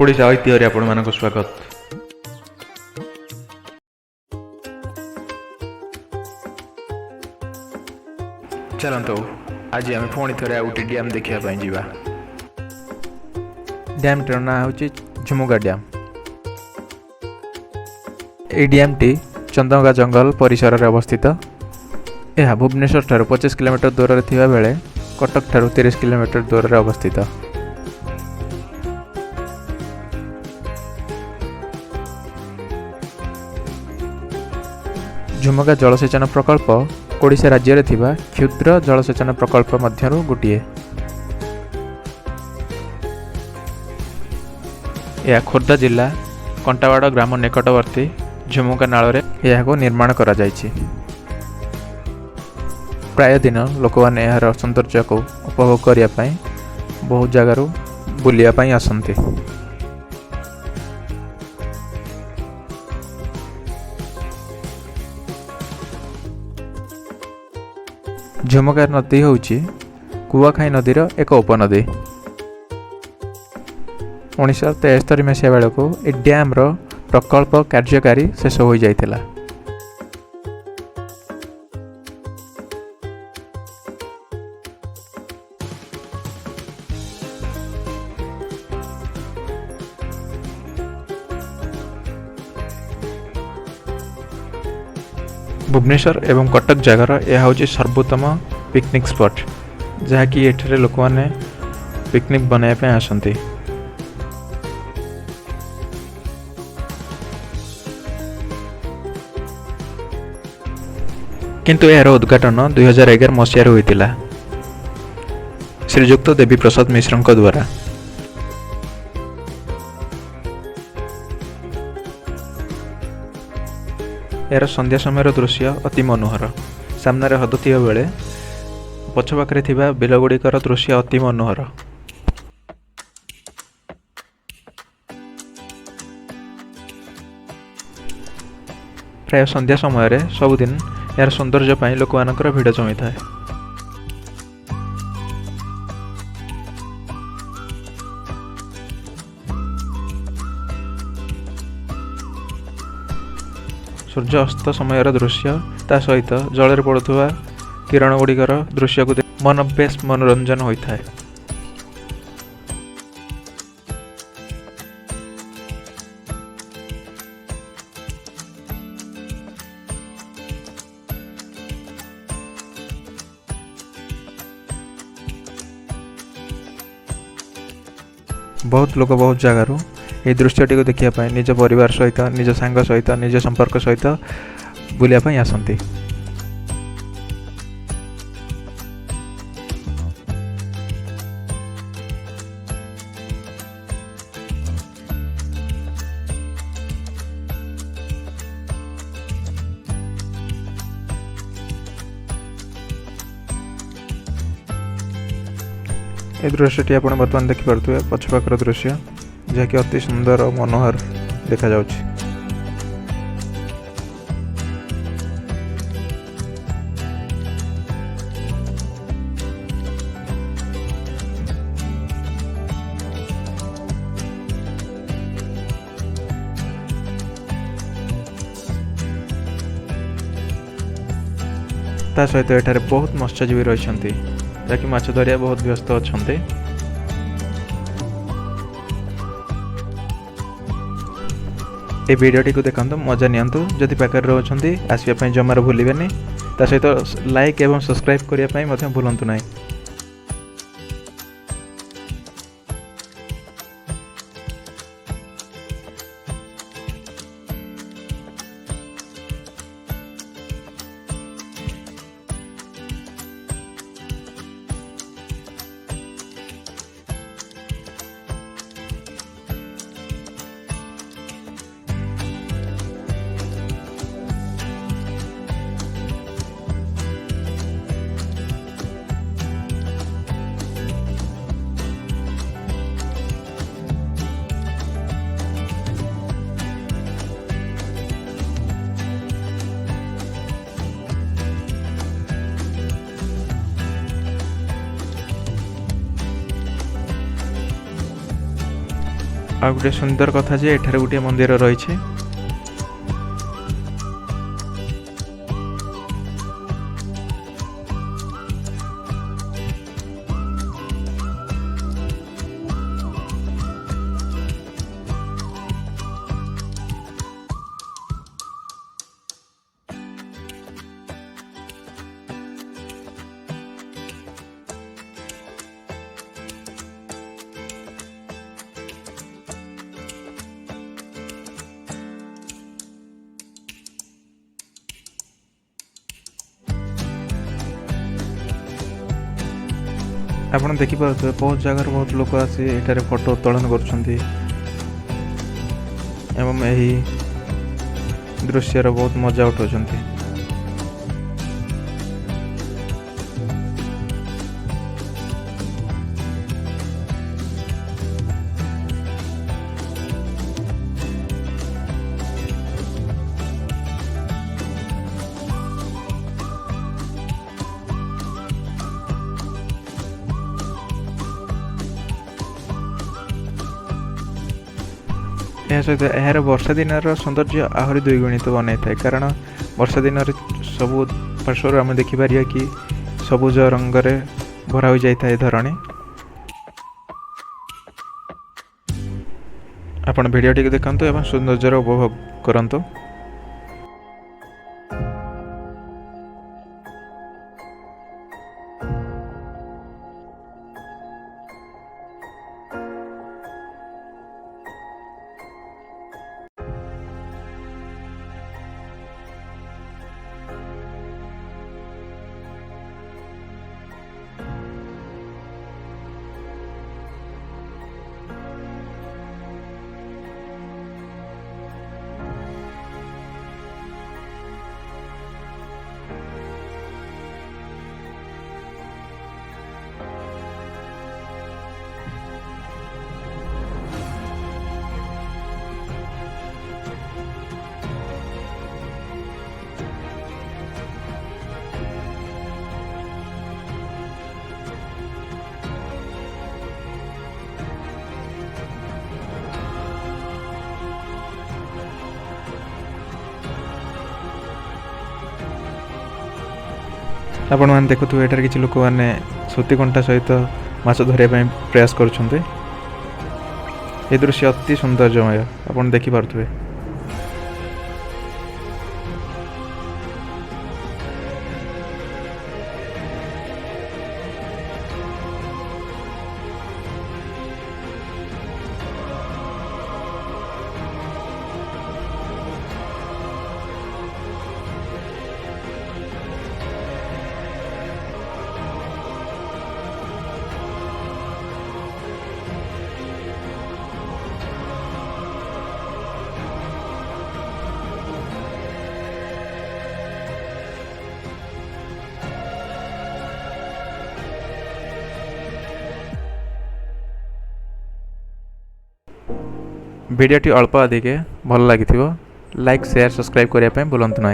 ओडिशा ऐतिह्य आपण मानक स्वागत। चलतु आज आम पुणी थे आउटे डैम देखापी जावा। डैम टर ना हूँ झुमुगा डैम। ये डैम टी चंदनगा जंगल परिसर में अवस्थित। यह भुवनेश्वर ठार 25 किलोमीटर दूर थिबा बेले कटक ठार 30 किलोमीटर दूर में अवस्थित। झुमुगा जलसेचन प्रकल्प ओडिशा राज्य में थिबा क्षुद्र जलसेचन प्रकल्प मध्यरु गोटिए। यह खोर्धा जिला कंटावाड़ ग्राम निकटवर्ती झुमुगा नाल को निर्माण करा जायछि। प्राय दिन लोक मैंने यार सौंदर्य को उपभोग करने बहुत जगार बुलायापी आसती। झुमुगा नदी हूँ कुआखाई नदीर एक उपनदी। 1973 मसीहा बेलू ए डैम रो प्रकल्प कार्यकारी शेष हो जाइथिला। भुवनेश्वर एवं कटक जगार यह हूँ सर्वोत्तम पिकनिक स्पॉट जहाँकि एठरे लोक मैंने पिकनिक बनाया आसती। किंतु यार उद्घाटन 2011 मसीह होता श्रीजुक्त देवी प्रसाद मिश्र द्वारा। यार संध्या समय दृश्य अति मनोहर। सामने हदुवा बेले पछपाखे थिबा बिलगुड़िकर दृश्य अति मनोहर। प्राय संध्या समय सबुदिन यार सौंदर्य पाई लोक मानकर भिड़ जमी था। सूर्य अस्त समय दृश्य ता सहित जल पड़ुवा किरण गुड़िकर दृश्य को मन बेस मनोरंजन होता है। बहुत लोग बहुत जगार ये दृश्यटी को देखापी निज परिवार सहित निज सांग सहित निज संपर्क सहित बुलायापी आसती। ए दृश्यटी आप बर्तमान देखिपे पछपाखर दृश्य जहाँकि अति सुंदर और मनोहर देखा जाउछि। ता सहित एठारे बहुत मत्स्यजीवी रहिसंती जहाँकि माछ धरिया बहुत व्यस्त अछंती। ए वीडियोटी को देखंतु मजा नियंतु। जदि पाकर रोचंती आसिया जमार भूलिबेनी। ता सहित लाइक एवं सब्सक्राइब करिया मध्य भूलंतु नहीं। आ गोटे सुंदर कथा जे एठारे गोटे मंदिर रही। आपण देखिपे बहुत जगार बहुत लोक आसी एठारे फोटो उत्तोलन करुछंती एवं यही दृश्यर बहुत मजा उठाउछंती। यह सहित यार वर्षा दिन सौंदर्य आहरी द्विगुणित बनाई था कारण वर्षा दिन सबू पार्श्वर आम देखिपर कि सबुज रंग भरा हो जाए धरणी। आपण भिडियो टी देखते एवं सौंदर्य उपभोग करंतु। आपण मैंने देखुवे एटार किसी लोक मैंने सूती कंटा सहित माछ धरिया प्रयास करुछन्ते। ए दृश्य अति सौंदर्यमय आपण देखि पारुथुवे। भिडियोटी अल्प अधिक भल लगी लाइक शेयर सब्सक्राइब करने भूलु ना।